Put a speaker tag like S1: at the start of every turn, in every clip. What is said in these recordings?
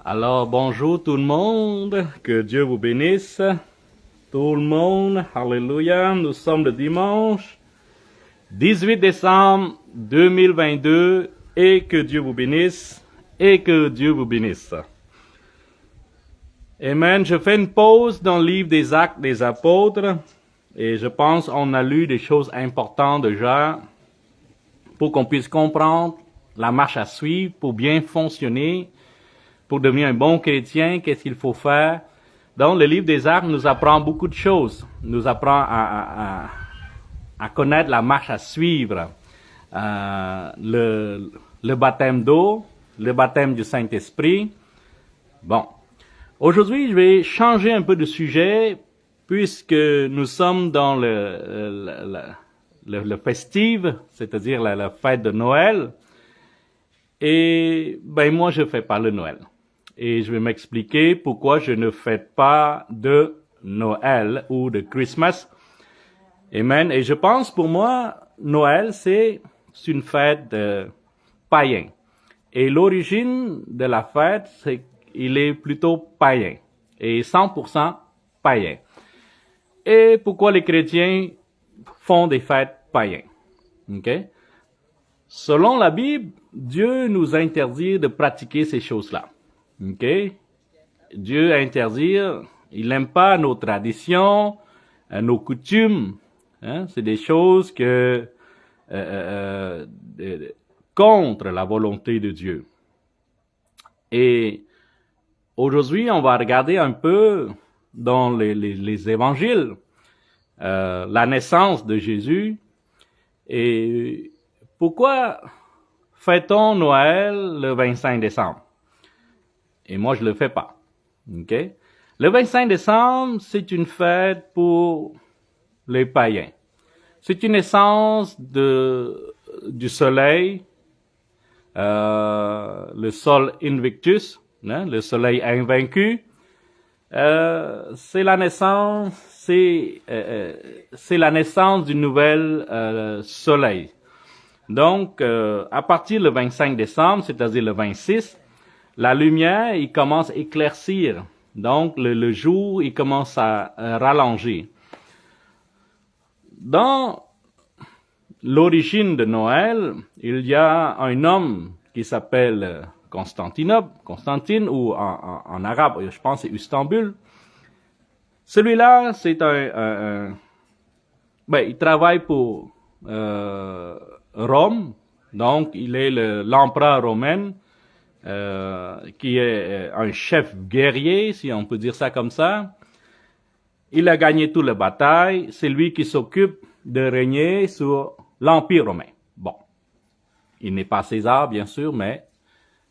S1: Alors, bonjour tout le monde, que Dieu vous bénisse. Tout le monde, alléluia, nous sommes le dimanche 18 décembre 2022 et que Dieu vous bénisse et que Dieu vous bénisse. Amen, je fais une pause dans le livre des Actes des Apôtres et je pense qu'on a lu des choses importantes déjà pour qu'on puisse comprendre la marche à suivre pour bien fonctionner. Pour devenir un bon chrétien, qu'est-ce qu'il faut faire? Donc, le livre des Actes nous apprend beaucoup de choses. Nous apprend à connaître la marche à suivre. Le baptême d'eau, le baptême du Saint-Esprit. Bon. Aujourd'hui, je vais changer un peu de sujet puisque nous sommes dans le festive, c'est-à-dire la fête de Noël. Et moi, je fais pas le Noël. Et je vais m'expliquer pourquoi je ne fête pas de Noël ou de Christmas. Amen. Et je pense pour moi, Noël, c'est une fête païen. Et l'origine de la fête, c'est qu'il est plutôt païen. Et 100% païen. Et pourquoi les chrétiens font des fêtes païennes? OK? Selon la Bible, Dieu nous interdit de pratiquer ces choses-là. OK? Dieu interdit, il n'aime pas nos traditions, nos coutumes. Hein? C'est des choses que contre la volonté de Dieu. Et aujourd'hui, on va regarder un peu dans les évangiles la naissance de Jésus et pourquoi fêtons Noël le 25 décembre? Et moi, je le fais pas. OK? Le 25 décembre, c'est une fête pour les païens. C'est une naissance du soleil, le sol invictus, hein, le soleil invaincu. C'est la naissance du nouvel soleil. Donc, à partir du 25 décembre, c'est-à-dire le 26, la lumière, il commence à éclaircir. Donc, le jour, il commence à rallonger. Dans l'origine de Noël, il y a un homme qui s'appelle Constantine, ou en arabe, je pense c'est Istanbul. Celui-là, c'est il travaille pour Rome, donc il est l'empereur romain, qui est un chef guerrier, si on peut dire ça comme ça. Il a gagné toutes les batailles, c'est lui qui s'occupe de régner sur l'Empire romain. Bon, il n'est pas César, bien sûr, mais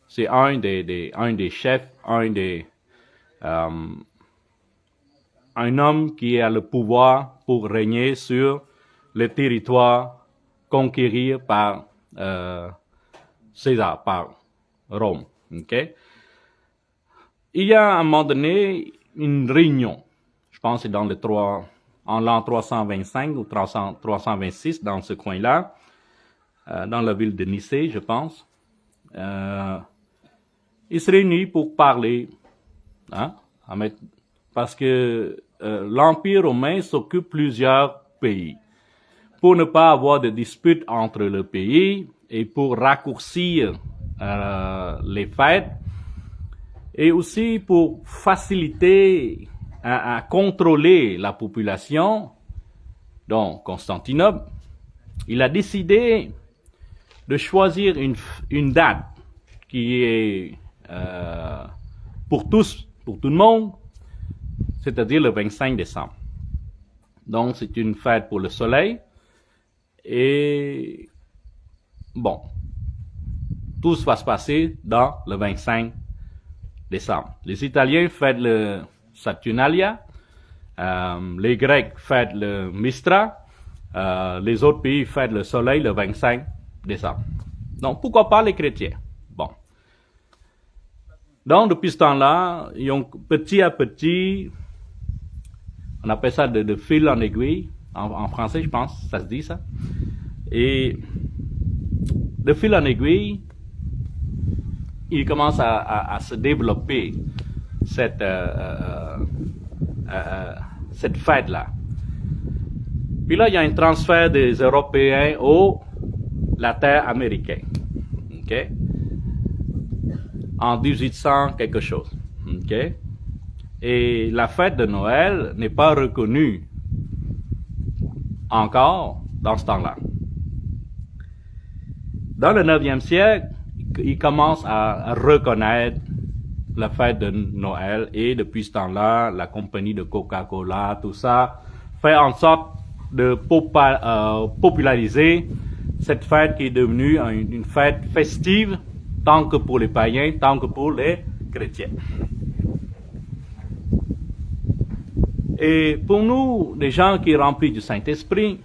S1: c'est un des chefs, un homme qui a le pouvoir pour régner sur le territoire conquéri par César, par Rome. Okay? Il y a à un moment donné une réunion, je pense que c'est en l'an 325 ou 326, dans ce coin-là, dans la ville de Nicée, je pense. Ils se réunissent pour parler, hein, parce que l'Empire romain s'occupe plusieurs pays. Pour ne pas avoir de disputes entre les pays et pour raccourcir les fêtes et aussi pour faciliter à contrôler la population, donc Constantinople, il a décidé de choisir une date qui est pour tous, pour tout le monde, c'est-à-dire le 25 décembre. Donc c'est une fête pour le soleil et bon, tout va se passer dans le 25 décembre. Les Italiens fêtent le Saturnalia, les Grecs fêtent le Mistra, les autres pays fêtent le soleil le 25 décembre. Donc, pourquoi pas les chrétiens? Bon. Donc, depuis ce temps-là, ils ont petit à petit, on appelle ça de fil en aiguille, en français, je pense, ça se dit ça. Et de fil en aiguille, il commence à se développer cette fête-là. Puis là, il y a un transfert des Européens la terre américaine. OK? En 1800 quelque chose. OK? Et la fête de Noël n'est pas reconnue encore dans ce temps-là. Dans le 9e siècle, ils commencent à reconnaître la fête de Noël et depuis ce temps-là, la compagnie de Coca-Cola, tout ça, fait en sorte de populariser cette fête qui est devenue une fête festive, tant que pour les païens, tant que pour les chrétiens. Et pour nous, les gens qui sont remplis du Saint-Esprit,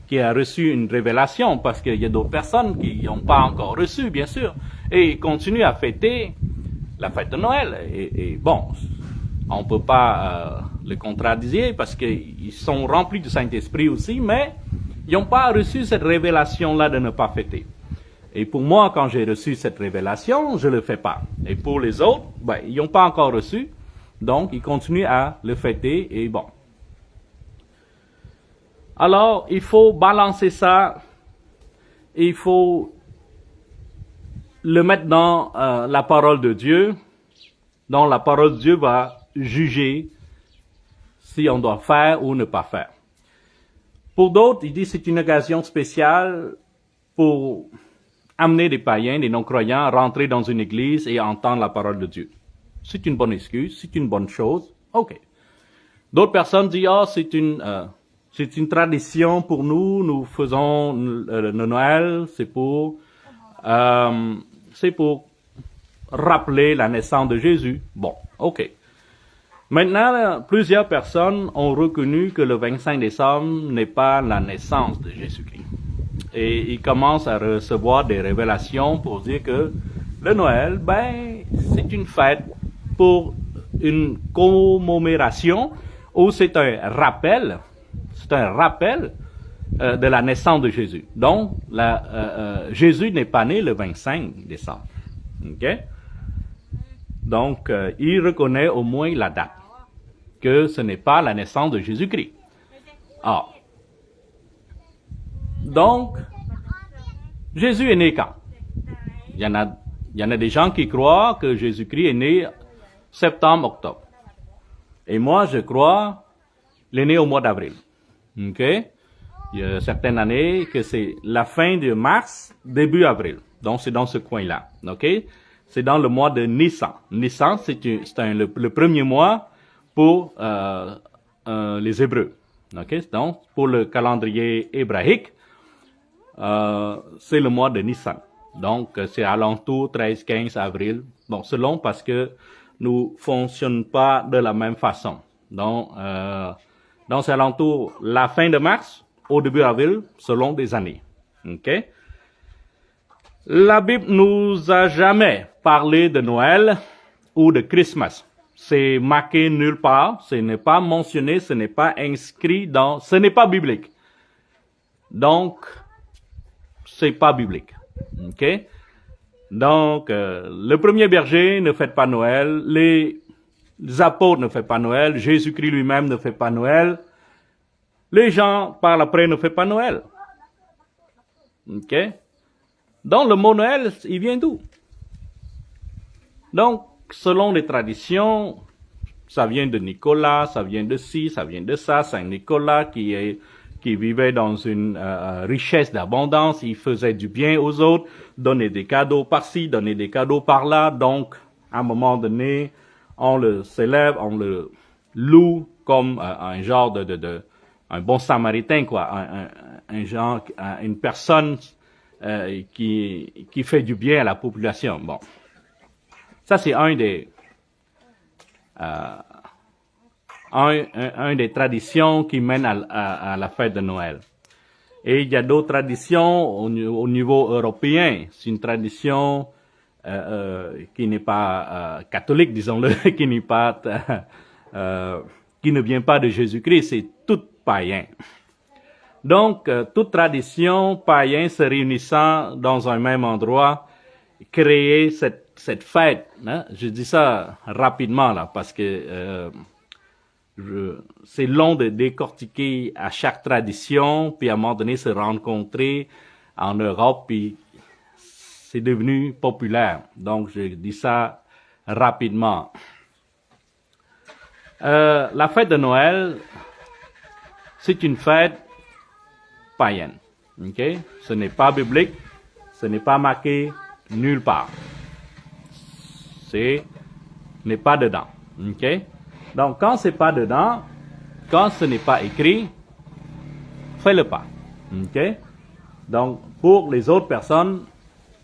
S1: qui a reçu une révélation, parce qu'il y a d'autres personnes qui n'ont pas encore reçu, bien sûr, et ils continuent à fêter la fête de Noël. Et bon, on ne peut pas le contradire parce qu'ils sont remplis du Saint-Esprit aussi, mais ils n'ont pas reçu cette révélation-là de ne pas fêter. Et pour moi, quand j'ai reçu cette révélation, je ne le fais pas. Et pour les autres, ils n'ont pas encore reçu, donc ils continuent à le fêter, et bon. Alors, il faut balancer ça, il faut le mettre dans la parole de Dieu, dont la parole de Dieu va juger si on doit faire ou ne pas faire. Pour d'autres, il dit que c'est une occasion spéciale pour amener des païens, des non-croyants, à rentrer dans une église et entendre la parole de Dieu. C'est une bonne excuse, c'est une bonne chose, ok. D'autres personnes disent, c'est une tradition pour nous, nous faisons le Noël, c'est pour rappeler la naissance de Jésus. Bon, ok. Maintenant, plusieurs personnes ont reconnu que le 25 décembre n'est pas la naissance de Jésus-Christ. Et ils commencent à recevoir des révélations pour dire que le Noël, c'est une fête pour une commémoration ou c'est un rappel de la naissance de Jésus. Donc, Jésus n'est pas né le 25 décembre. OK? Donc, il reconnaît au moins la date, que ce n'est pas la naissance de Jésus-Christ. Donc, Jésus est né quand? Il y en a des gens qui croient que Jésus-Christ est né septembre, octobre. Et moi, je crois qu'il est né au mois d'avril. OK? Il y a certaines années que c'est la fin de mars, début avril. Donc, c'est dans ce coin-là. OK? C'est dans le mois de Nissan. Nissan, c'est le premier mois pour les Hébreux. OK? Donc, pour le calendrier hébraïque, c'est le mois de Nissan. Donc, c'est alentour 13-15 avril. Bon, selon parce que nous fonctionnons pas de la même façon. Donc c'est alentour la fin de mars au début avril, selon des années. OK? La Bible nous a jamais parlé de Noël ou de Christmas. C'est marqué nulle part, ce n'est pas mentionné, ce n'est pas inscrit ce n'est pas biblique. Donc, c'est pas biblique. OK? Donc, le premier berger ne fête pas Noël, les apôtres ne fêtent pas Noël, Jésus-Christ lui-même ne fait pas Noël, les gens par après ne fêtent pas Noël. OK? Donc, le mot Noël, il vient d'où? Donc, selon les traditions, ça vient de Nicolas, ça vient de ci, ça vient de ça, Saint Nicolas qui vivait dans une richesse d'abondance, il faisait du bien aux autres, donnait des cadeaux par-ci, donnait des cadeaux par-là, donc, à un moment donné, on le célèbre, on le loue comme un genre un bon samaritain, quoi, un genre, une personne qui fait du bien à la population. Bon, ça c'est un des traditions qui mènent à la fête de Noël. Et il y a d'autres traditions au niveau européen. C'est une tradition qui n'est pas catholique, disons-le, qui ne vient pas de Jésus-Christ, c'est tout païen. Donc, toute tradition païenne se réunissant dans un même endroit créé cette fête. Hein? Je dis ça rapidement là parce que c'est long de décortiquer à chaque tradition, puis à un moment donné se rencontrer en Europe, puis c'est devenu populaire. Donc je dis ça rapidement. La fête de Noël, c'est une fête païenne. Okay? Ce n'est pas biblique, ce n'est pas marqué nulle part. Ce n'est pas dedans. Okay? Donc, quand c'est pas dedans, quand ce n'est pas écrit, fais-le pas. Okay? Donc, pour les autres personnes,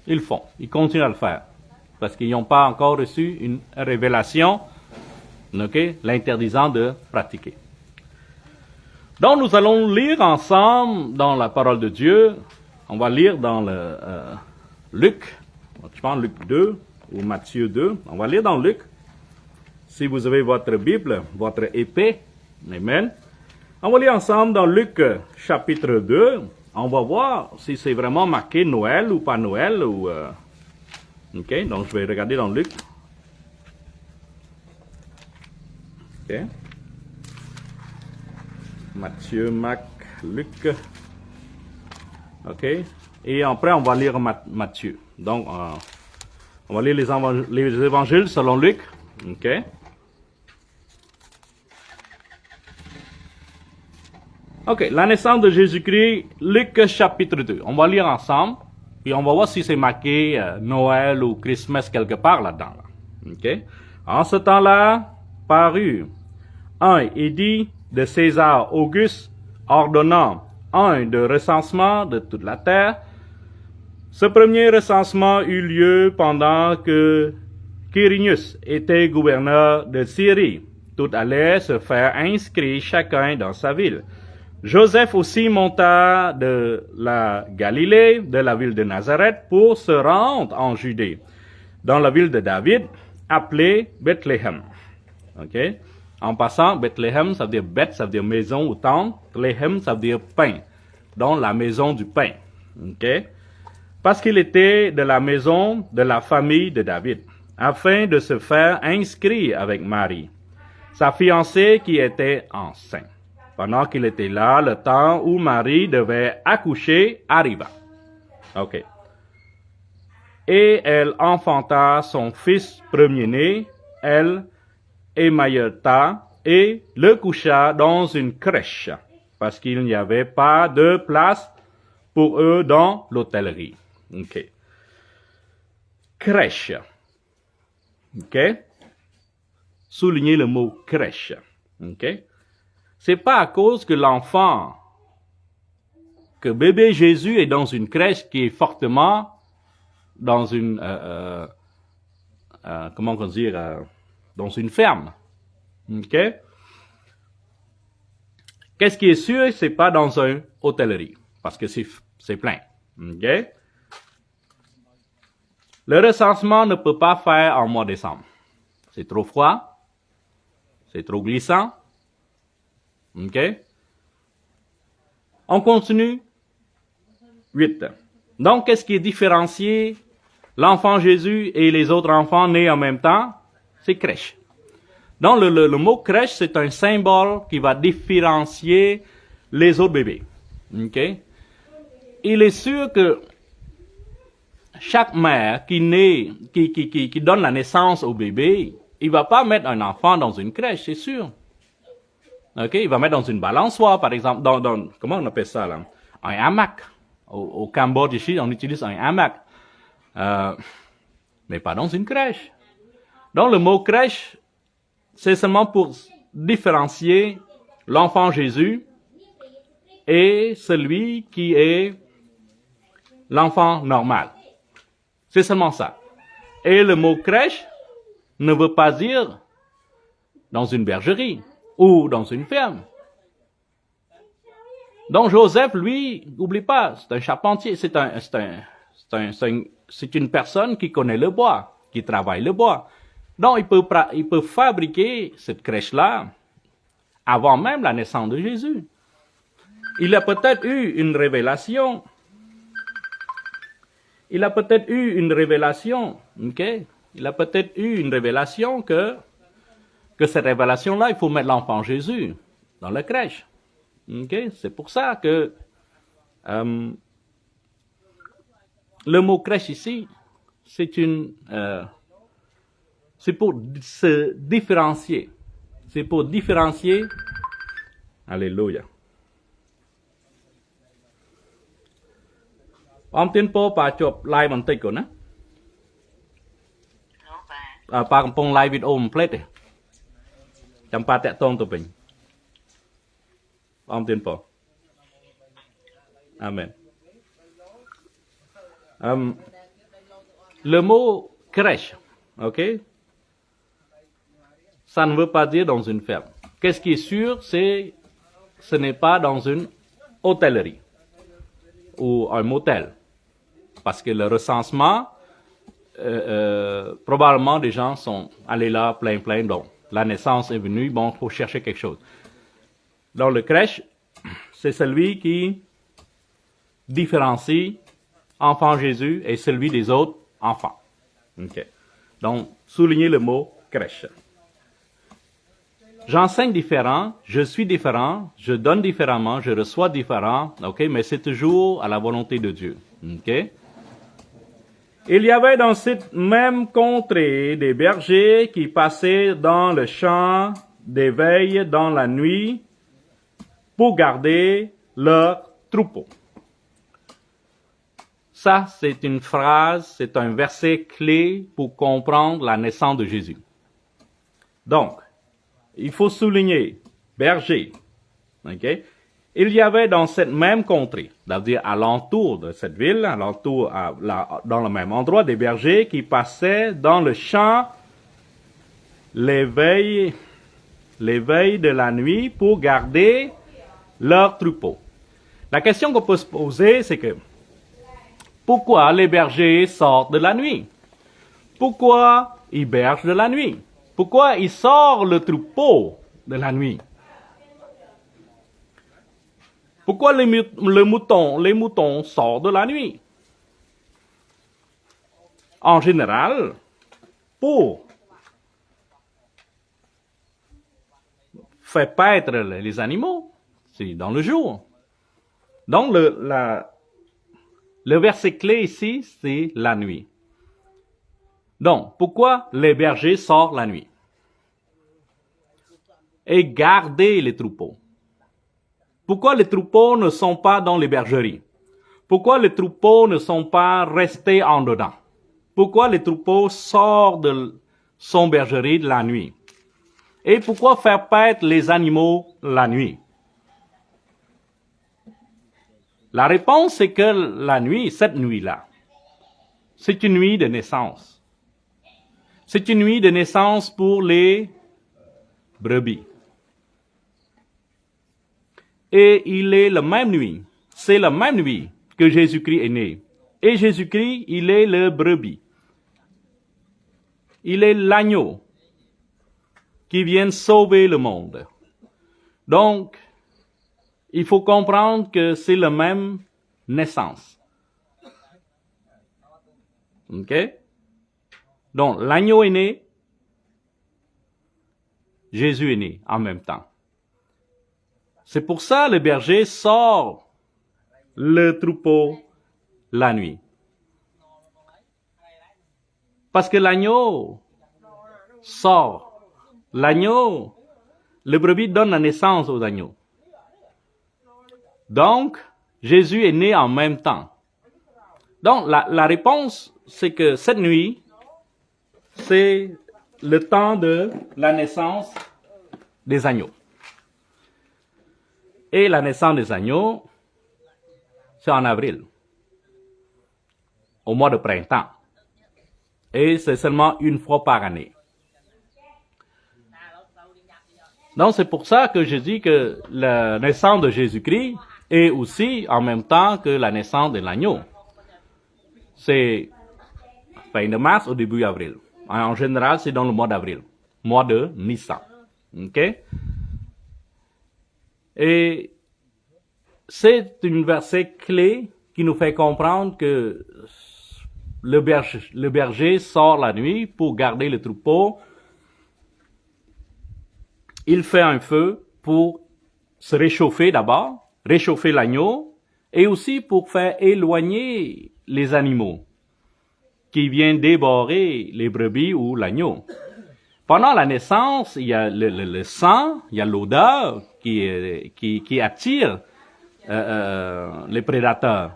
S1: ils font. Ils continuent à le faire. Parce qu'ils n'ont pas encore reçu une révélation, okay, l'interdisant de pratiquer. Donc, nous allons lire ensemble dans la parole de Dieu. On va lire dans le Luc, je pense Luc 2 ou Matthieu 2. On va lire dans Luc. Si vous avez votre Bible, votre épée, amen. On va lire ensemble dans Luc chapitre 2. On va voir si c'est vraiment marqué Noël ou pas Noël. Ok, donc je vais regarder dans Luc. Ok. Matthieu, Marc, Luc. Ok. Et après, on va lire Matthieu. Donc, on va lire les évangiles selon Luc. Ok. Ok, la naissance de Jésus-Christ, Luc chapitre 2. On va lire ensemble, puis on va voir si c'est marqué Noël ou Christmas quelque part là-dedans. Ok. En ce temps-là, parut un édit de César Auguste ordonnant un de recensement de toute la terre. Ce premier recensement eut lieu pendant que Quirinius était gouverneur de Syrie. Tout allait se faire inscrire chacun dans sa ville. Joseph aussi monta de la Galilée, de la ville de Nazareth, pour se rendre en Judée, dans la ville de David, appelée Bethléem. Okay? En passant, Bethléem, ça veut dire Beth, ça veut dire maison ou temple. Léhem, ça veut dire pain. Donc, la maison du pain. Okay? Parce qu'il était de la maison de la famille de David, afin de se faire inscrire avec Marie, sa fiancée qui était enceinte. Pendant qu'il était là, le temps où Marie devait accoucher arriva. Ok. Et elle enfanta son fils premier-né, elle émaillota et le coucha dans une crèche, parce qu'il n'y avait pas de place pour eux dans l'hôtellerie. Ok. Crèche. Ok. Soulignez le mot crèche. Ok. C'est pas à cause que l'enfant, que bébé Jésus est dans une crèche qui est fortement dans une, comment on dit, dans une ferme. Ok? Qu'est-ce qui est sûr, c'est pas dans une hôtellerie, parce que c'est plein. Ok? Le recensement ne peut pas faire en mois de décembre. C'est trop froid, c'est trop glissant. Ok? On continue. 8. Donc, qu'est-ce qui est différencié l'enfant Jésus et les autres enfants nés en même temps? C'est crèche. Donc, le mot crèche, c'est un symbole qui va différencier les autres bébés. Ok? Il est sûr que chaque mère qui donne la naissance au bébé, il va pas mettre un enfant dans une crèche, c'est sûr. Ok, il va mettre dans une balançoire, par exemple, dans comment on appelle ça là, un hamac. Au Cambodge ici, on utilise un hamac, mais pas dans une crèche. Donc le mot crèche, c'est seulement pour différencier l'enfant Jésus et celui qui est l'enfant normal. C'est seulement ça. Et le mot crèche ne veut pas dire dans une bergerie ou dans une ferme. Donc Joseph, lui, n'oublie pas, c'est un charpentier, c'est une personne qui connaît le bois, qui travaille le bois. Donc il peut fabriquer cette crèche-là avant même la naissance de Jésus. Il a peut-être eu une révélation il a peut-être eu une révélation, ok? Il a peut-être eu une révélation que cette révélation-là, il faut mettre l'enfant Jésus dans la crèche. Ok? C'est pour ça que le mot crèche ici, c'est pour se différencier. C'est pour différencier. Alléluia. Ông tiến po bà chụp live bằng tích của nó. Bà cầm pong live video một plate. Chẳng bà tẹt tôn tụi mình. Ông tiến po. Amen. Le mot crèche, ok? Ça ne veut pas dire dans une ferme. Qu'est-ce qui est sûr, ce n'est pas dans une hôtellerie ou un motel. Parce que le recensement, probablement des gens sont allés là plein, donc la naissance est venue, bon, il faut chercher quelque chose. Dans le crèche, c'est celui qui différencie enfant Jésus et celui des autres enfants. Okay. Donc, soulignez le mot crèche. J'enseigne différent, je suis différent, je donne différemment, je reçois différent, ok, mais c'est toujours à la volonté de Dieu. Ok. Il y avait dans cette même contrée des bergers qui passaient dans le champ de veille dans la nuit pour garder leur troupeau. Ça, c'est une phrase, c'est un verset clé pour comprendre la naissance de Jésus. Donc, il faut souligner, berger, ok? Il y avait dans cette même contrée, c'est-à-dire à l'entour de cette ville, dans le même endroit, des bergers qui passaient dans le champ les veilles de la nuit pour garder leur troupeau. La question qu'on peut se poser, c'est que pourquoi les bergers sortent de la nuit? Pourquoi ils bergent de la nuit? Pourquoi ils sortent le troupeau de la nuit? Pourquoi les moutons sortent de la nuit? En général, pour faire paître les animaux, c'est dans le jour. Donc, le verset clé ici, c'est la nuit. Donc, pourquoi les bergers sortent la nuit? Et garder les troupeaux. Pourquoi les troupeaux ne sont pas dans les bergeries? Pourquoi les troupeaux ne sont pas restés en dedans? Pourquoi les troupeaux sortent de son bergerie de la nuit? Et pourquoi faire paître les animaux la nuit? La réponse, c'est que la nuit, cette nuit-là, c'est une nuit de naissance. C'est une nuit de naissance pour les brebis. Et il est la même nuit. C'est la même nuit que Jésus-Christ est né. Et Jésus-Christ, il est le brebis. Il est l'agneau qui vient sauver le monde. Donc, il faut comprendre que c'est la même naissance. Ok? Donc, l'agneau est né, Jésus est né en même temps. C'est pour ça que le berger sort le troupeau la nuit. Parce que l'agneau sort. L'agneau, le brebis donne la naissance aux agneaux. Donc, Jésus est né en même temps. Donc, la réponse, c'est que cette nuit, c'est le temps de la naissance des agneaux. Et la naissance des agneaux, c'est en avril, au mois de printemps. Et c'est seulement une fois par année. Donc, c'est pour ça que je dis que la naissance de Jésus-Christ est aussi en même temps que la naissance de l'agneau. C'est fin de mars au début avril. En général, c'est dans le mois d'avril, mois de Nissan. Ok? Et c'est un verset clé qui nous fait comprendre que le berger sort la nuit pour garder le troupeau. Il fait un feu pour se réchauffer d'abord, réchauffer l'agneau, et aussi pour faire éloigner les animaux qui viennent dévorer les brebis ou l'agneau. Pendant la naissance, il y a le sang, il y a l'odeur qui attire les prédateurs.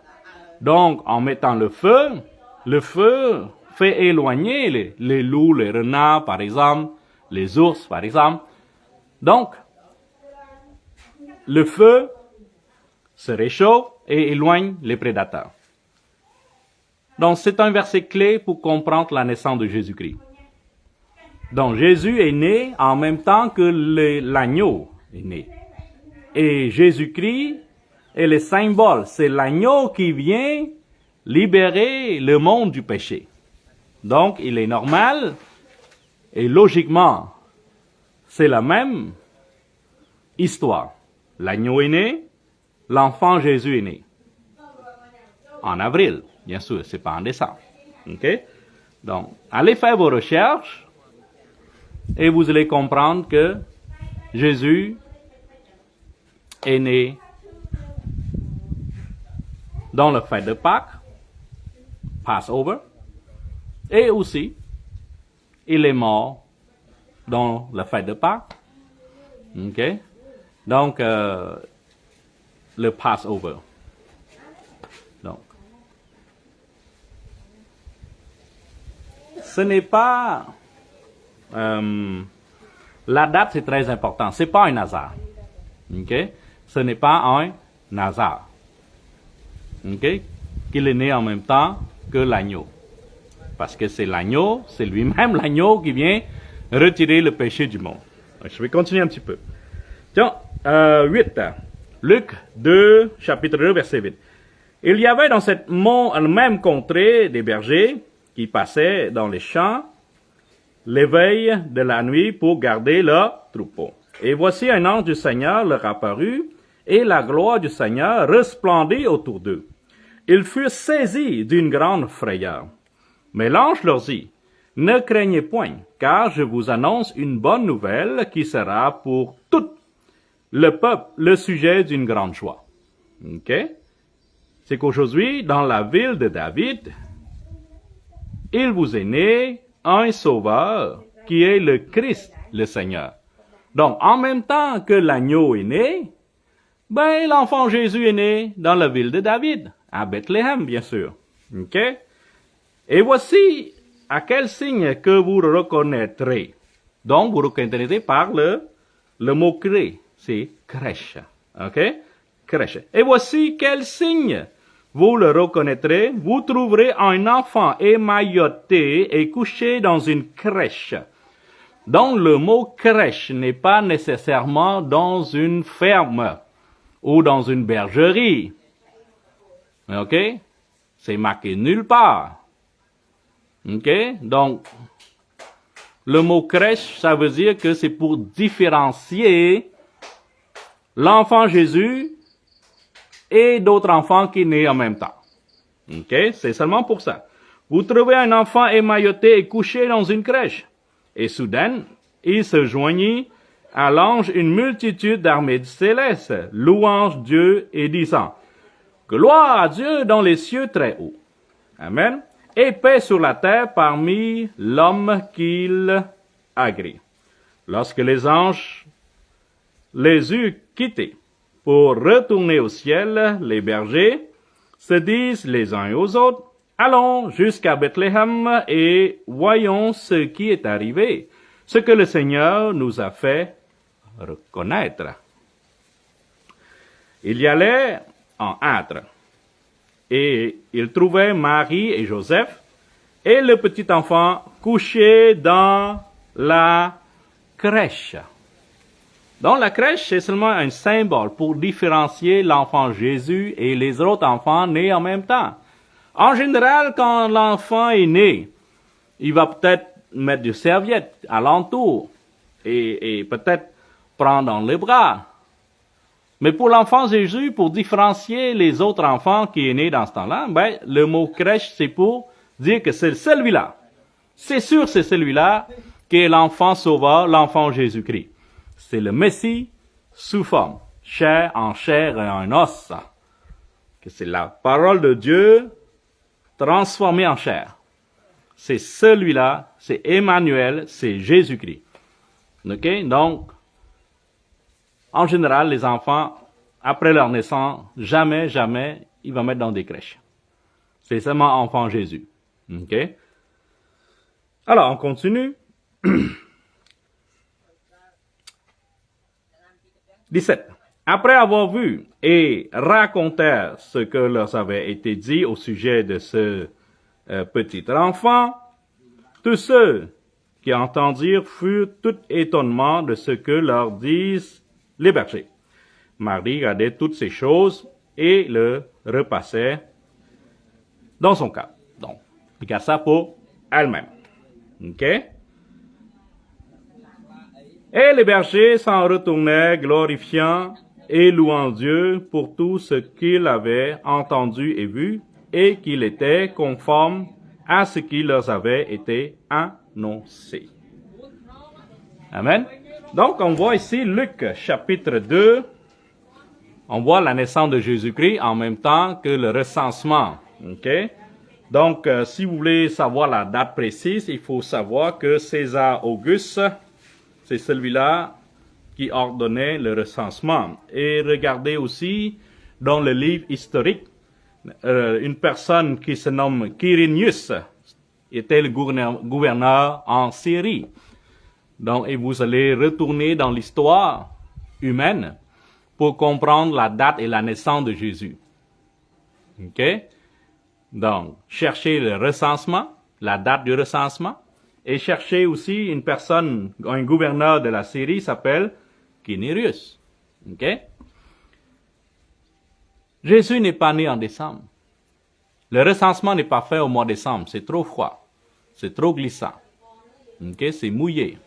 S1: Donc, en mettant le feu fait éloigner les loups, les renards, par exemple, les ours, par exemple. Donc, le feu se réchauffe et éloigne les prédateurs. Donc, c'est un verset clé pour comprendre la naissance de Jésus-Christ. Donc, Jésus est né en même temps que l'agneau est né. Et Jésus-Christ est le symbole. C'est l'agneau qui vient libérer le monde du péché. Donc, il est normal et logiquement, c'est la même histoire. L'agneau est né, l'enfant Jésus est né. En avril, bien sûr, c'est pas en décembre. OK? Donc, allez faire vos recherches et vous allez comprendre que Jésus est né dans le fête de Pâques, Passover, et aussi, il est mort dans la fête de Pâques. OK? Donc, le Passover. Donc, ce n'est pas... la date, c'est très important. Ce n'est pas un hasard. OK? Ce n'est pas un hasard. OK? Qu'il est né en même temps que l'agneau. Parce que c'est l'agneau, c'est lui-même l'agneau qui vient retirer le péché du monde. Je vais continuer un petit peu. Tiens, 8. Luc 2, chapitre 2, verset 8. Il y avait dans cette même contrée des bergers qui passaient dans les champs l'éveil de la nuit pour garder leur troupeau. Et voici un ange du Seigneur leur apparut, et la gloire du Seigneur resplendit autour d'eux. Ils furent saisis d'une grande frayeur. Mais l'ange leur dit, « Ne craignez point, car je vous annonce une bonne nouvelle qui sera pour tout le peuple le sujet d'une grande joie. » OK? C'est qu'aujourd'hui, dans la ville de David, il vous est né un sauveur qui est le Christ, le Seigneur. Donc, en même temps que l'agneau est né, ben, l'enfant Jésus est né dans la ville de David, à Bethléem, bien sûr. OK? Et voici à quel signe que vous reconnaîtrez. Donc, vous reconnaîtrez par le mot clé, c'est crèche. OK? Crèche. Et voici quel signe vous le reconnaîtrez. Vous trouverez un enfant émailloté et couché dans une crèche. Donc, le mot crèche n'est pas nécessairement dans une ferme ou dans une bergerie. OK? C'est marqué nulle part. OK? Donc, le mot crèche, ça veut dire que c'est pour différencier l'enfant Jésus et d'autres enfants qui naissent en même temps. OK? C'est seulement pour ça. Vous trouvez un enfant émailloté et couché dans une crèche. Et soudain, il se joignit à l'ange une multitude d'armées célestes, louant Dieu et disant, « Gloire à Dieu dans les cieux très hauts. » Amen. Et paix sur la terre parmi l'homme qu'il agrée. Lorsque les anges les eurent quittés pour retourner au ciel, les bergers se disent les uns aux autres, « Allons jusqu'à Bethléem et voyons ce qui est arrivé, ce que le Seigneur nous a fait reconnaître. » Il y allait en hâte, et il trouvait Marie et Joseph et le petit enfant couché dans la crèche. Donc la crèche, c'est seulement un symbole pour différencier l'enfant Jésus et les autres enfants nés en même temps. En général, quand l'enfant est né, il va peut-être mettre des serviettes alentour et peut-être prendre dans les bras. Mais pour l'enfant Jésus, pour différencier les autres enfants qui est né dans ce temps-là, ben, le mot crèche, c'est pour dire que c'est celui-là. C'est sûr, c'est celui-là qui est l'enfant sauveur, l'enfant Jésus-Christ. C'est le Messie sous forme, chair et en os. Que c'est la parole de Dieu transformée en chair. C'est celui-là, c'est Emmanuel, c'est Jésus-Christ. Ok? Donc, en général, les enfants, après leur naissance, jamais, ils vont mettre dans des crèches. C'est seulement enfant Jésus. Ok? Alors, on continue. 17. Après avoir vu et raconté ce que leur avait été dit au sujet de ce petit enfant, tous ceux qui entendirent furent tout étonnement de ce que leur disent les bergers. Marie regardait toutes ces choses et le repassait dans son cœur. Donc, regarde ça pour elle-même. OK? Et les bergers s'en retournaient, glorifiant et louant Dieu pour tout ce qu'ils avaient entendu et vu, et qu'il était conforme à ce qui leur avait été annoncé. Amen. Donc, on voit ici Luc chapitre 2. On voit la naissance de Jésus-Christ en même temps que le recensement. OK? Donc, si vous voulez savoir la date précise, il faut savoir que César Auguste, c'est celui-là qui ordonnait le recensement. Et regardez aussi dans le livre historique, une personne qui se nomme Quirinius était le gouverneur en Syrie. Donc, et vous allez retourner dans l'histoire humaine pour comprendre la date et la naissance de Jésus. OK? Donc, cherchez le recensement, la date du recensement, et cherchez aussi une personne, un gouverneur de la Syrie s'appelle Quirinius. OK? Jésus n'est pas né en décembre. Le recensement n'est pas fait au mois de décembre. C'est trop froid. C'est trop glissant. OK? C'est mouillé.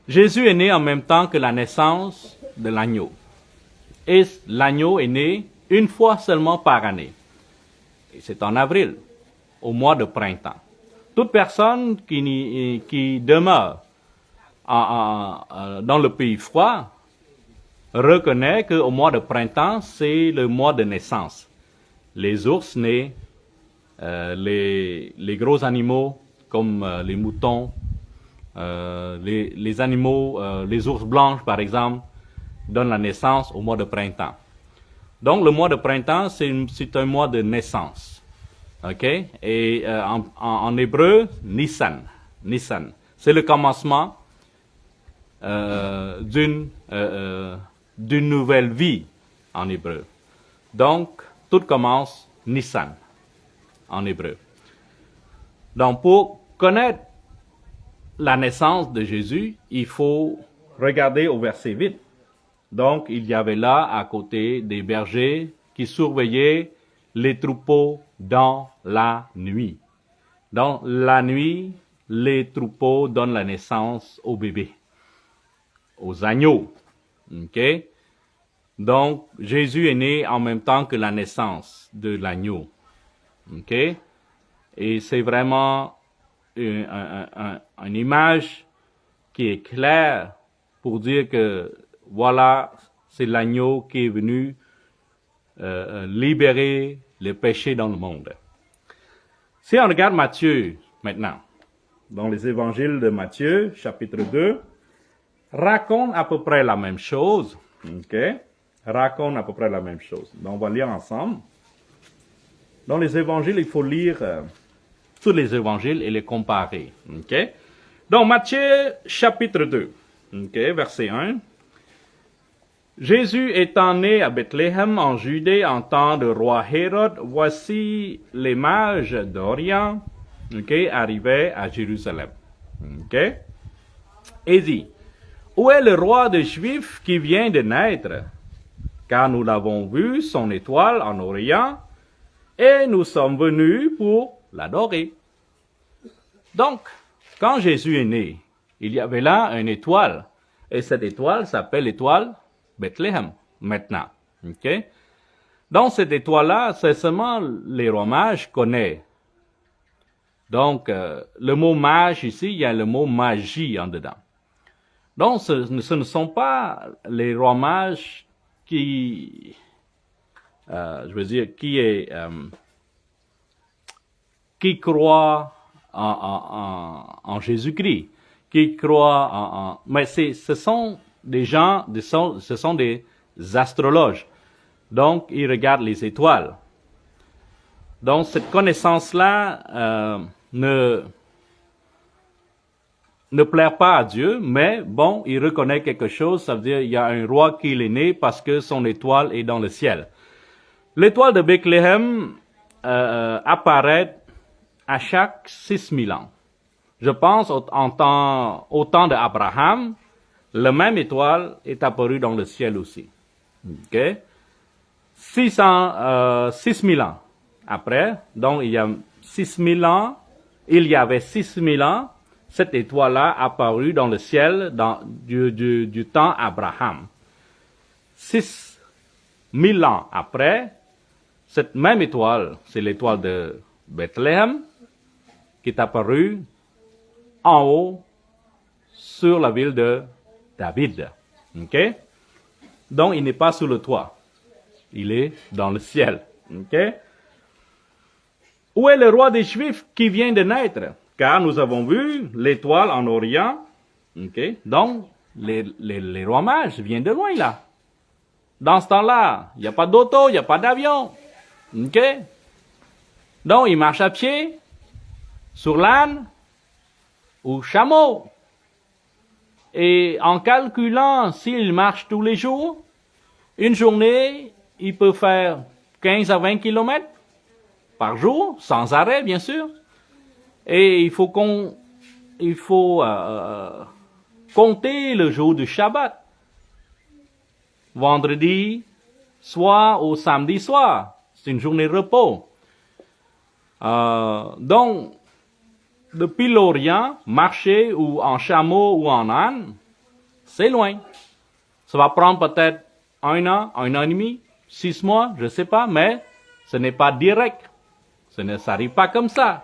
S1: Jésus est né en même temps que la naissance de l'agneau. Et l'agneau est né une fois seulement par année. Et c'est en avril, au mois de printemps. Toute personne qui demeure dans le pays froid reconnaît qu'au mois de printemps, c'est le mois de naissance. Les ours nés, les gros animaux comme les moutons, les animaux, les ours blanches par exemple, donnent la naissance au mois de printemps. Donc le mois de printemps, c'est un mois de naissance. OK? Et en hébreu, Nissan. Nissan. C'est le commencement d'une nouvelle vie en hébreu. Donc, tout commence Nissan en hébreu. Donc, pour connaître la naissance de Jésus, il faut regarder au verset 8. Donc, il y avait là, à côté des bergers qui surveillaient les troupeaux dans la nuit. Dans la nuit, les troupeaux donnent la naissance aux bébés, aux agneaux. OK? Donc, Jésus est né en même temps que la naissance de l'agneau. OK? Et c'est vraiment une image qui est claire pour dire que voilà, c'est l'agneau qui est venu libérer le péché dans le monde. Si on regarde Matthieu maintenant, dans les évangiles de Matthieu, chapitre 2, raconte à peu près la même chose. OK? Raconte à peu près la même chose. Donc, on va lire ensemble. Dans les évangiles, il faut lire tous les évangiles et les comparer. OK? Donc, Matthieu, chapitre 2, OK, verset 1. Jésus étant né à Bethléem en Judée en temps de roi Hérode, voici les mages d'Orient, OK, arrivaient à Jérusalem. OK? Et dit, où est le roi des Juifs qui vient de naître? Car nous l'avons vu, son étoile en Orient, et nous sommes venus pour l'adorer. Donc, quand Jésus est né, il y avait là une étoile, et cette étoile s'appelle l'étoile Bethléem, maintenant. OK? Donc, cette étoile-là, c'est seulement les rois mages connaissent. Donc, le mot mage ici, il y a le mot magie en dedans. Donc, ce ne sont pas les rois mages qui, je veux dire, qui croient en Jésus-Christ, qui croient mais ce sont des gens, ce sont des astrologues. Donc, ils regardent les étoiles. Donc, cette connaissance-là ne plaît pas à Dieu, mais bon, il reconnaît quelque chose, ça veut dire il y a un roi qui est né parce que son étoile est dans le ciel. L'étoile de Bethléem apparaît à chaque 6000 ans. Je pense au temps d'Abraham, la même étoile est apparue dans le ciel aussi. Okay? 6000 ans après, donc il y a 6000 ans, il y avait 6000 ans, cette étoile-là apparue dans le ciel du temps Abraham. 6000 ans après, cette même étoile, c'est l'étoile de Bethléem, qui est apparue en haut sur la ville de David. Okay? Donc, il n'est pas sur le toit. Il est dans le ciel. Okay? Où est le roi des Juifs qui vient de naître? Car nous avons vu l'étoile en Orient. Okay? Donc, les rois mages viennent de loin là. Dans ce temps-là, il n'y a pas d'auto, il n'y a pas d'avion. Okay? Donc, ils marchent à pied, sur l'âne ou chameau. Et en calculant s'ils marchent tous les jours, une journée, ils peuvent faire 15 à 20 kilomètres par jour, sans arrêt, bien sûr. Et il faut compter le jour du Shabbat. Vendredi soir ou samedi soir. C'est une journée de repos. Donc, depuis l'Orient, marcher ou en chameau ou en âne, c'est loin. Ça va prendre peut-être un an et demi, 6 mois, je ne sais pas, mais ce n'est pas direct. Ça n'arrive pas comme ça.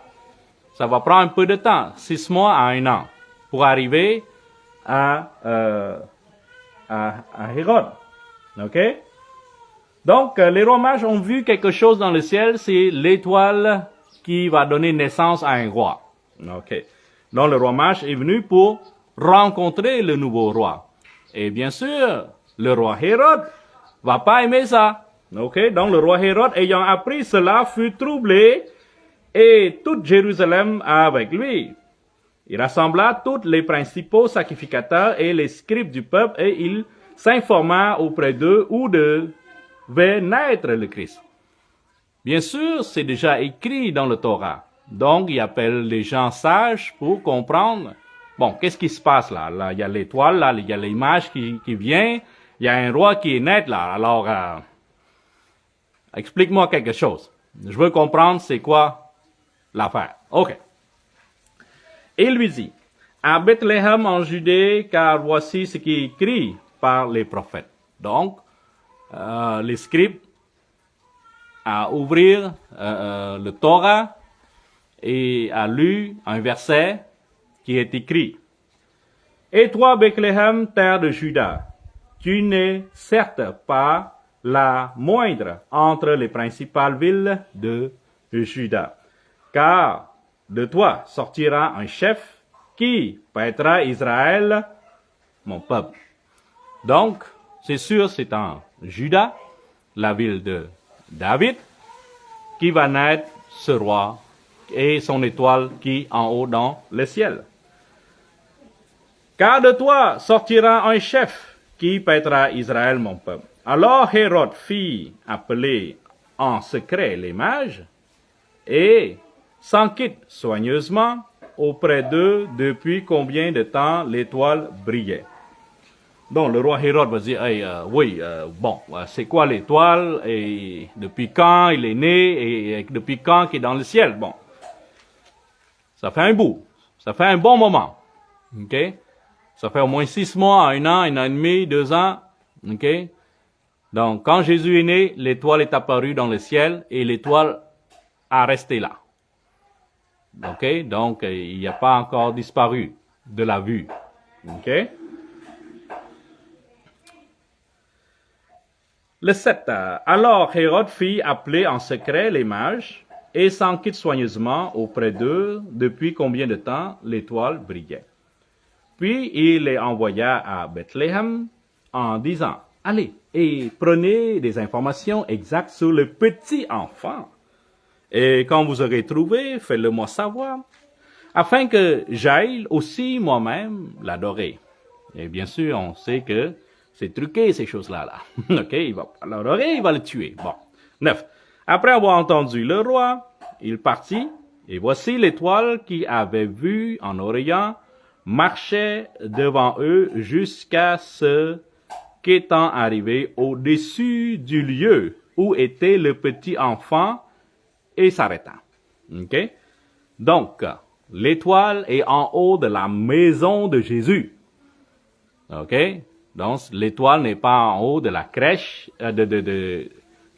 S1: Ça va prendre un peu de temps, 6 mois à 1 an, pour arriver à Hérode. OK? Donc, les rois mages ont vu quelque chose dans le ciel, c'est l'étoile qui va donner naissance à un roi. OK. Donc, le roi mage est venu pour rencontrer le nouveau roi. Et bien sûr, le roi Hérode va pas aimer ça. OK? Donc, le roi Hérode, ayant appris cela, fut troublé et toute Jérusalem avec lui. Il rassembla tous les principaux sacrificateurs et les scribes du peuple et il s'informa auprès d'eux où devait naître le Christ. Bien sûr, c'est déjà écrit dans le Torah. Donc, il appelle les gens sages pour comprendre. Bon, qu'est-ce qui se passe là? Là, il y a l'étoile, là, il y a l'image qui vient. Il y a un roi qui est né là. Alors, explique-moi quelque chose. Je veux comprendre c'est quoi l'affaire. OK. Il lui dit, à Bethléem en Judée, car voici ce qui est écrit par les prophètes. Donc, les scribes à ouvrir le Torah et a lu un verset qui est écrit. Et toi, Bethléem, terre de Juda, tu n'es certes pas la moindre entre les principales villes de Juda, car de toi sortira un chef qui paîtra Israël, mon peuple. Donc, c'est sûr, c'est en Juda, la ville de David, qui va naître ce roi et son étoile qui en haut dans le ciel. Car de toi sortira un chef qui paîtra Israël, mon peuple. Alors Hérode fit appeler en secret les mages et s'enquête soigneusement auprès d'eux depuis combien de temps l'étoile brillait. Donc le roi Hérode va dire, hey, c'est quoi l'étoile et depuis quand il est né et depuis quand il est dans le ciel? Bon, ça fait un bout, ça fait un bon moment, ok? Ça fait au moins 6 mois, 1 an, 1 an et demi, 2 ans, ok? Donc, quand Jésus est né, l'étoile est apparue dans le ciel et l'étoile a resté là. OK? Donc, il n'y a pas encore disparu de la vue. OK? Le 7. Alors Hérode fit appeler en secret les mages et s'en quitte soigneusement auprès d'eux depuis combien de temps l'étoile brillait. Puis il les envoya à Bethléem en disant, allez et prenez des informations exactes sur le petit enfant. Et quand vous aurez trouvé, faites-le moi savoir, afin que j'aille aussi moi-même l'adorer. Et bien sûr, on sait que c'est truqué ces choses-là. OK, il va l'adorer, il va le tuer. Bon. 9. Après avoir entendu le roi, il partit, et voici l'étoile qu'il avait vue en Orient marchait devant eux jusqu'à ce qu'étant arrivé au-dessus du lieu où était le petit enfant et s'arrêta. OK? Donc, l'étoile est en haut de la maison de Jésus. OK? Donc, l'étoile n'est pas en haut de la crèche,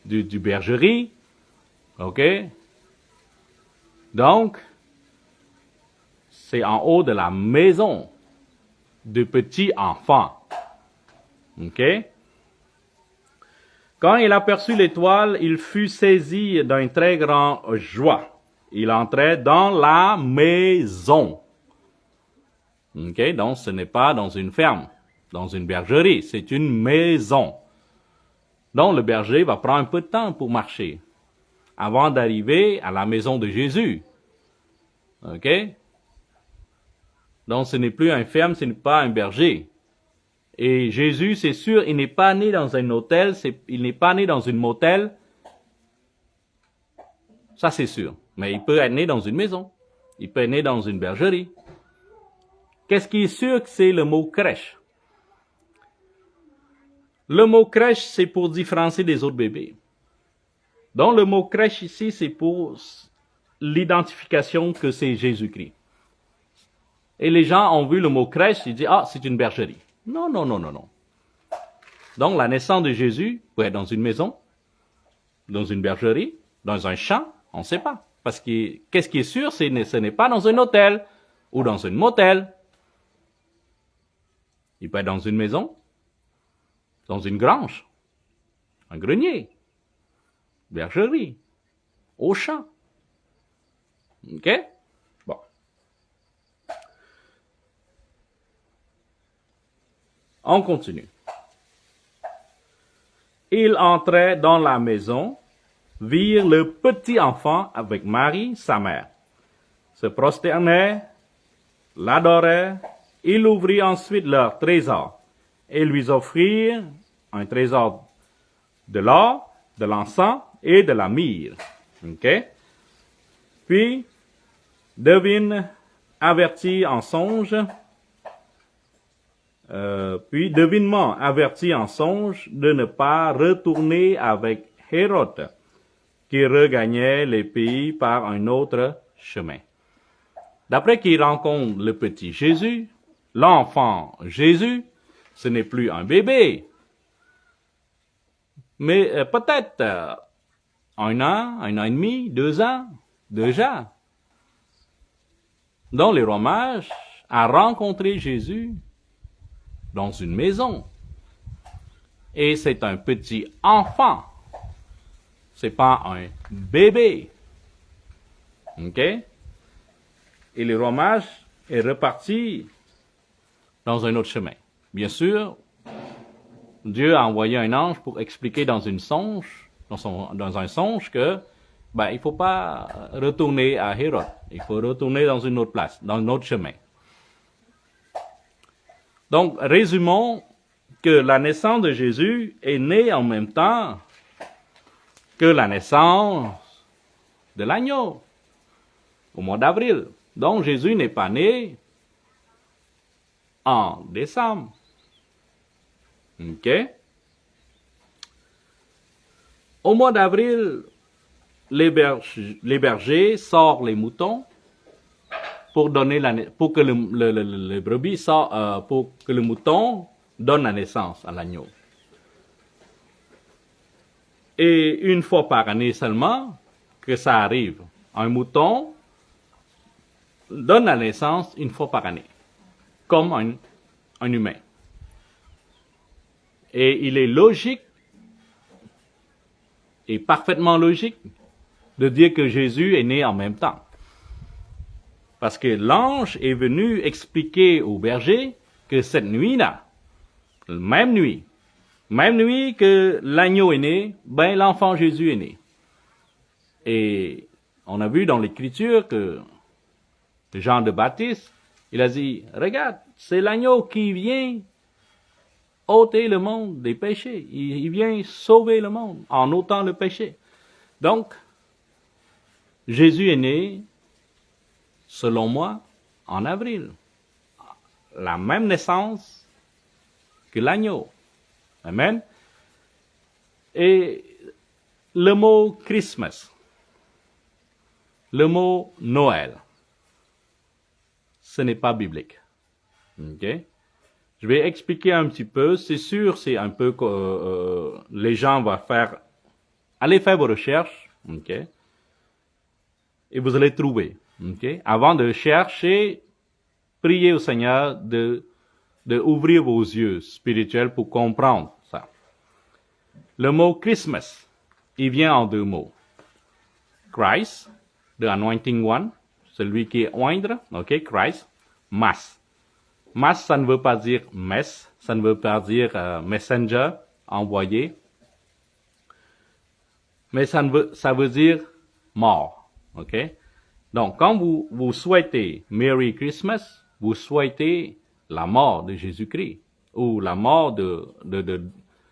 S1: du bergerie. OK? Donc, c'est en haut de la maison du petit enfant. OK? Quand il aperçut l'étoile, il fut saisi d'une très grande joie. Il entrait dans la maison. OK? Donc, ce n'est pas dans une ferme, dans une bergerie. C'est une maison. Donc, le berger va prendre un peu de temps pour marcher avant d'arriver à la maison de Jésus. OK? Donc, ce n'est plus une ferme, ce n'est pas un berger. Et Jésus, c'est sûr, il n'est pas né dans un hôtel, il n'est pas né dans une motel. Ça, c'est sûr. Mais il peut être né dans une maison. Il peut être né dans une bergerie. Qu'est-ce qui est sûr que c'est le mot crèche? Le mot crèche, c'est pour différencier des autres bébés. Donc, le mot crèche ici, c'est pour l'identification que c'est Jésus-Christ. Et les gens ont vu le mot crèche, ils disent, ah, c'est une bergerie. Non, non, non, non, non. Donc, la naissance de Jésus peut être dans une maison, dans une bergerie, dans un champ, on ne sait pas. Parce que, qu'est-ce qui est sûr, ce n'est pas dans un hôtel ou dans un motel. Il peut être dans une maison, dans une grange, un grenier, bergerie, au champ. OK? Bon. On continue. Ils entraient dans la maison, virent le petit enfant avec Marie, sa mère, se prosternaient, l'adoraient. Ils ouvrirent ensuite leur trésor et lui offrirent un trésor de l'or, de l'encens et de la myrrhe. OK? Puis, devinement averti en songe de ne pas retourner avec Hérode, qui regagnait les pays par un autre chemin. D'après qu'il rencontre le petit Jésus, l'enfant Jésus, ce n'est plus un bébé, mais peut-être 1 an, 1 an et demi, 2 ans, déjà. Donc, les rois mages a rencontré Jésus dans une maison. Et c'est un petit enfant. C'est pas un bébé. OK? Et le roi mage est reparti dans un autre chemin. Bien sûr, Dieu a envoyé un ange pour expliquer dans un songe que il faut pas retourner à Hérode. Il faut retourner dans une autre place, dans un autre chemin. Donc, résumons que la naissance de Jésus est née en même temps que la naissance de l'agneau, au mois d'avril. Donc, Jésus n'est pas né en décembre. OK? Au mois d'avril, les bergers sortent les moutons pour que le brebis pour que le mouton donne la naissance à l'agneau. Et une fois par année seulement que ça arrive. Un mouton donne la naissance une fois par année, comme un humain. Et il est logique et parfaitement logique de dire que Jésus est né en même temps. Parce que l'ange est venu expliquer au berger que cette nuit-là, même nuit que l'agneau est né, ben l'enfant Jésus est né. Et on a vu dans l'Écriture que Jean le Baptiste, il a dit, regarde, c'est l'agneau qui vient ôter le monde des péchés. Il vient sauver le monde en ôtant le péché. Donc, Jésus est né, selon moi, en avril. La même naissance que l'agneau. Amen. Et le mot Christmas, le mot Noël, ce n'est pas biblique. Ok? Je vais expliquer un petit peu. C'est sûr, c'est un peu que les gens vont allez faire vos recherches, ok? Et vous allez trouver, ok? Avant de chercher, priez au Seigneur de ouvrir vos yeux spirituels pour comprendre ça. Le mot Christmas, il vient en deux mots. Christ, the anointing one, celui qui est oindre, ok? Christ, Mass. Mass, ça ne veut pas dire messe, ça ne veut pas dire messenger, envoyé, mais ça veut dire mort, ok? Donc, quand vous souhaitez Merry Christmas, vous souhaitez la mort de Jésus-Christ, ou la mort de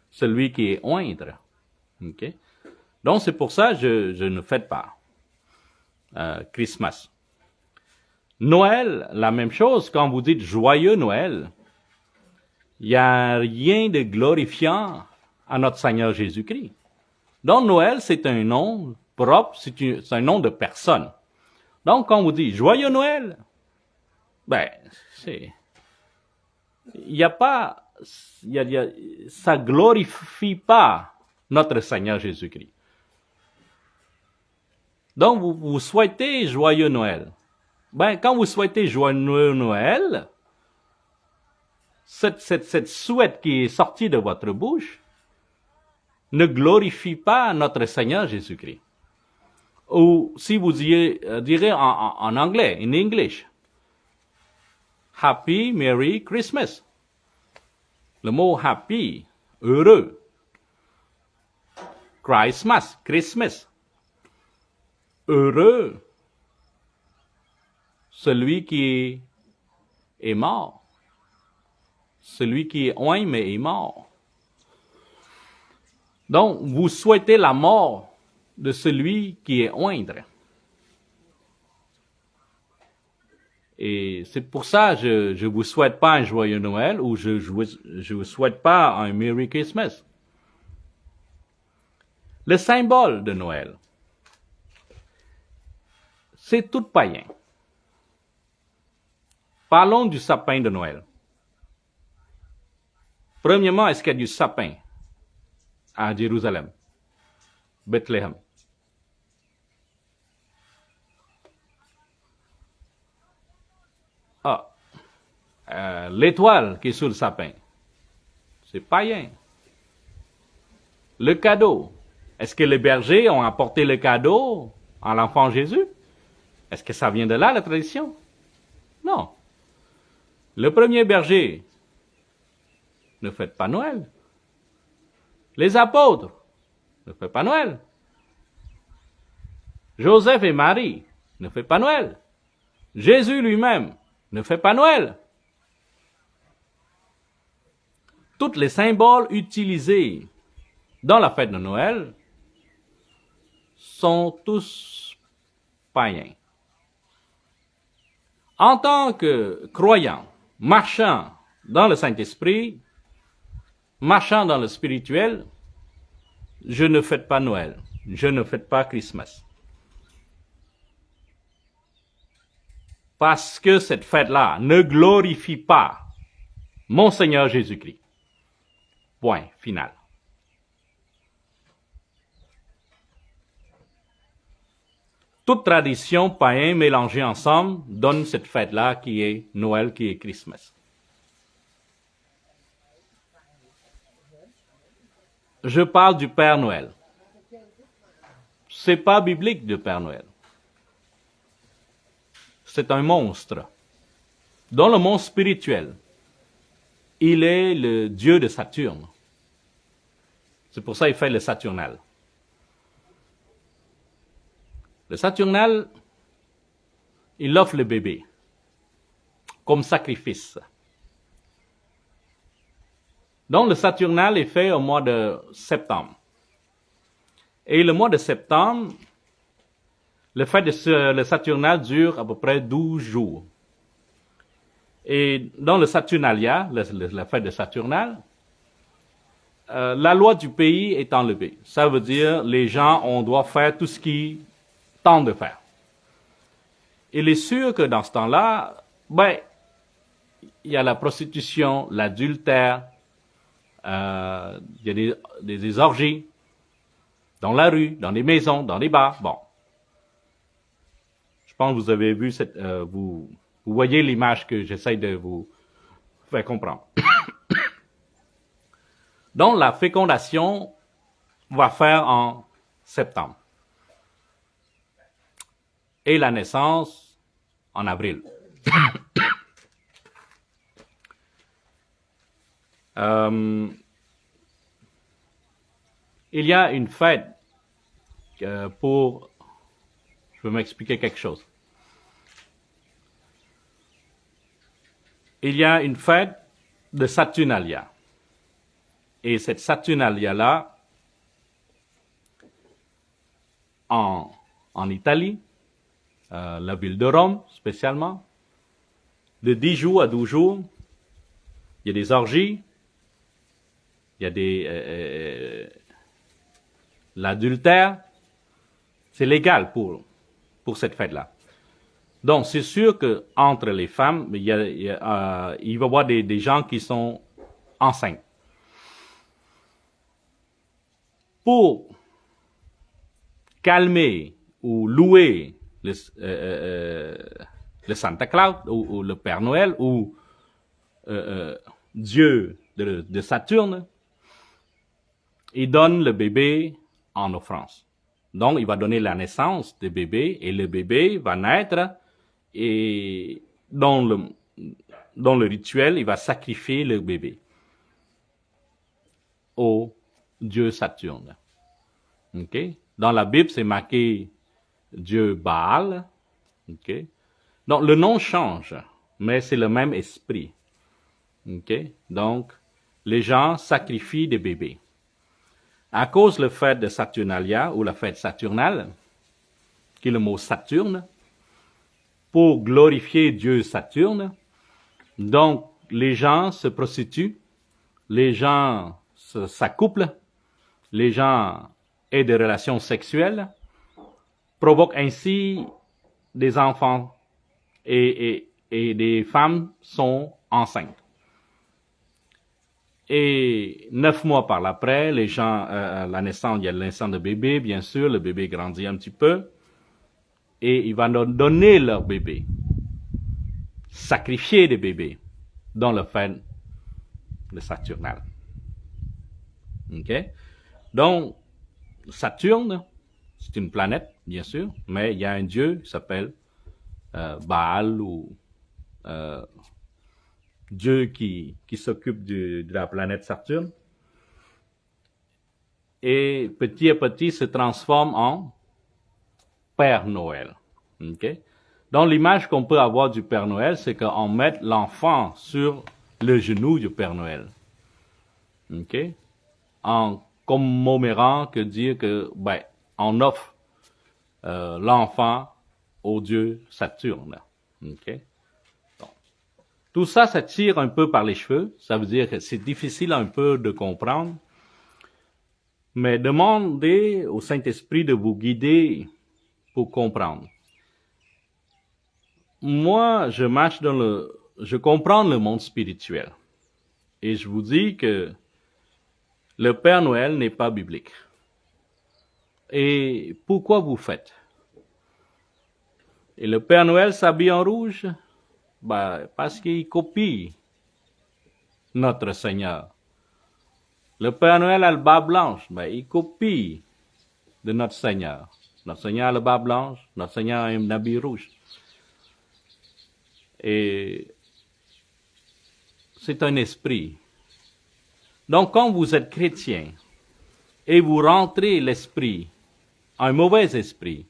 S1: celui qui est oindre, ok? Donc, c'est pour ça que je ne fête pas Christmas. Noël, la même chose, quand vous dites joyeux Noël, il n'y a rien de glorifiant à notre Seigneur Jésus-Christ. Donc Noël, c'est un nom propre, c'est un nom de personne. Donc quand vous dites joyeux Noël, ben, ça glorifie pas notre Seigneur Jésus-Christ. Donc vous souhaitez joyeux Noël. Ben, quand vous souhaitez joyeux Noël, cette souhait qui est sortie de votre bouche ne glorifie pas notre Seigneur Jésus-Christ. Ou si vous direz en anglais, in English, Happy Merry Christmas. Le mot happy, heureux. Christmas, heureux. Celui qui est mort. Celui qui est oint mais est mort. Donc, vous souhaitez la mort de celui qui est oindre. Et c'est pour ça que je vous souhaite pas un joyeux Noël ou je vous souhaite pas un Merry Christmas. Le symbole de Noël, c'est tout païen. Parlons du sapin de Noël. Premièrement, est-ce qu'il y a du sapin à Jérusalem, Bethléem? L'étoile qui est sur le sapin, c'est païen. Le cadeau, est-ce que les bergers ont apporté le cadeau à l'enfant Jésus? Est-ce que ça vient de là, la tradition? Non. Le premier berger ne fête pas Noël. Les apôtres ne fêtent pas Noël. Joseph et Marie ne fêtent pas Noël. Jésus lui-même ne fait pas Noël. Tous les symboles utilisés dans la fête de Noël sont tous païens. En tant que croyant, marchant dans le Saint-Esprit, marchant dans le spirituel, je ne fête pas Noël, je ne fête pas Christmas. Parce que cette fête-là ne glorifie pas mon Seigneur Jésus-Christ. Point final. toute tradition païenne mélangée ensemble donne cette fête-là qui est Noël, qui est Christmas. Je parle du Père Noël. C'est pas biblique le Père Noël. C'est un monstre. Dans le monde spirituel, il est le dieu de Saturne. C'est pour ça qu'il fait le Saturnal. Le Saturnal, il offre le bébé comme sacrifice. Donc le Saturnal est fait au mois de septembre. Et le mois de septembre, le Saturnal dure à peu près 12 jours. Et dans le Saturnalia, la fête de Saturnal, la loi du pays est enlevée. Ça veut dire les gens, on doit faire tout ce qu'ils tentent de faire. Il est sûr que dans ce temps-là, il y a la prostitution, l'adultère, il y a des orgies dans la rue, dans les maisons, dans les bars. Bon. Je pense que vous avez vu vous voyez l'image que j'essaie de vous faire comprendre. Donc, la fécondation va faire en septembre. Et la naissance en avril. Il y a une fête pour... Je vais m'expliquer quelque chose. Il y a une fête de Saturnalia. Et cette Saturnalia-là, en Italie, la ville de Rome spécialement, de 10 jours à 12 jours, il y a des orgies, il y a l'adultère, c'est légal pour cette fête-là. Donc, c'est sûr que entre les femmes, il va y avoir des gens qui sont enceintes. Pour calmer ou louer le Santa Claus ou le Père Noël ou Dieu de Saturne, il donne le bébé en offrande. Donc, il va donner la naissance du bébé et le bébé va naître et dans le rituel, il va sacrifier le bébé au Dieu Saturne. Okay? Dans la Bible, c'est marqué Dieu Baal. Okay? Donc, le nom change, mais c'est le même esprit. Okay? Donc, les gens sacrifient des bébés. À cause de la fête de Saturnalia, ou la fête saturnale, qui est le mot Saturne, pour glorifier Dieu Saturne, donc les gens se prostituent, les gens s'accouplent, les gens aient des relations sexuelles, provoquent ainsi des enfants et des femmes sont enceintes. Et 9 mois par après, les gens, la naissance, il y a la naissance de bébé, bien sûr, le bébé grandit un petit peu, et ils vont donner leur bébé, sacrifier des bébés dans le fête de Saturnal. Okay? Donc, Saturne, c'est une planète, bien sûr, mais il y a un dieu qui s'appelle Baal ou Dieu qui s'occupe de la planète Saturne. Et petit à petit se transforme en Père Noël. Okay? Donc l'image qu'on peut avoir du Père Noël, c'est qu'on met l'enfant sur le genou du Père Noël. Okay? En commémorant que dire que on offre l'enfant au dieu Saturne. Okay? Donc, tout ça, ça tire un peu par les cheveux. Ça veut dire que c'est difficile un peu de comprendre. Mais demandez au Saint-Esprit de vous guider pour comprendre. Moi, je comprends le monde spirituel. Et je vous dis que le Père Noël n'est pas biblique. Et pourquoi vous faites? Et le Père Noël s'habille en rouge parce qu'il copie notre Seigneur. Le Père Noël a le bas blanche, il copie de notre Seigneur. Notre Seigneur a le bas blanche, notre Seigneur a un habit rouge. Et c'est un esprit. Donc, quand vous êtes chrétien et vous rentrez l'esprit, un mauvais esprit,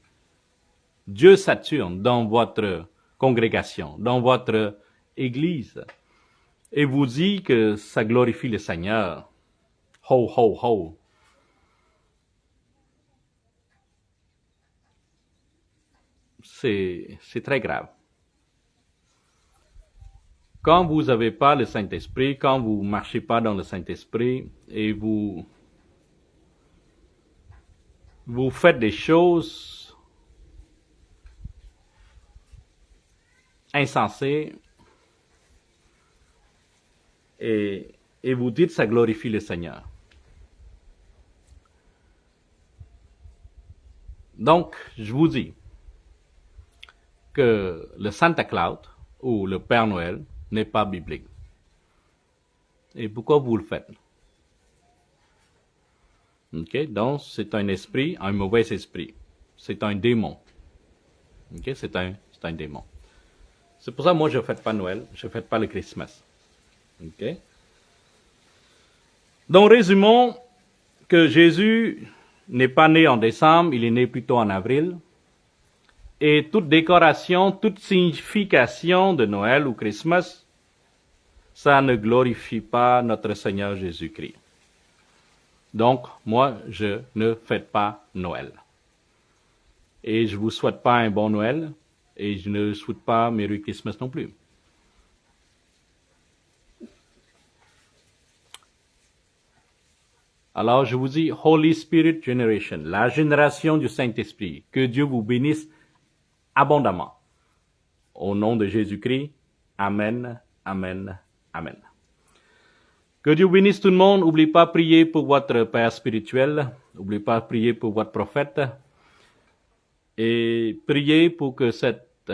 S1: Dieu Saturne dans votre congrégation, dans votre église, et vous dit que ça glorifie le Seigneur. Ho, ho, ho. C'est très grave. Quand vous n'avez pas le Saint-Esprit, quand vous ne marchez pas dans le Saint-Esprit et vous faites des choses insensées et vous dites que ça glorifie le Seigneur. Donc, je vous dis que le Santa Claus ou le Père Noël n'est pas biblique. Et pourquoi vous le faites? Ok, donc c'est un esprit, un mauvais esprit. C'est un démon. Ok, c'est un démon. C'est pour ça que moi je ne fête pas Noël, je ne fête pas le Christmas. Ok. Donc résumons que Jésus n'est pas né en décembre, il est né plutôt en avril. Et toute décoration, toute signification de Noël ou Christmas, ça ne glorifie pas notre Seigneur Jésus-Christ. Donc, moi, je ne fête pas Noël. Et je ne vous souhaite pas un bon Noël, et je ne souhaite pas Merry Christmas non plus. Alors, je vous dis, Holy Spirit Generation, la génération du Saint-Esprit, que Dieu vous bénisse abondamment. Au nom de Jésus-Christ, Amen, Amen, Amen. Que Dieu bénisse tout le monde. N'oubliez pas de prier pour votre père spirituel. N'oubliez pas de prier pour votre prophète. Et priez pour que cette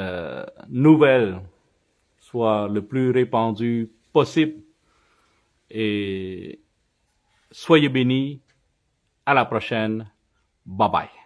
S1: nouvelle soit le plus répandue possible. Et soyez bénis. À la prochaine. Bye bye.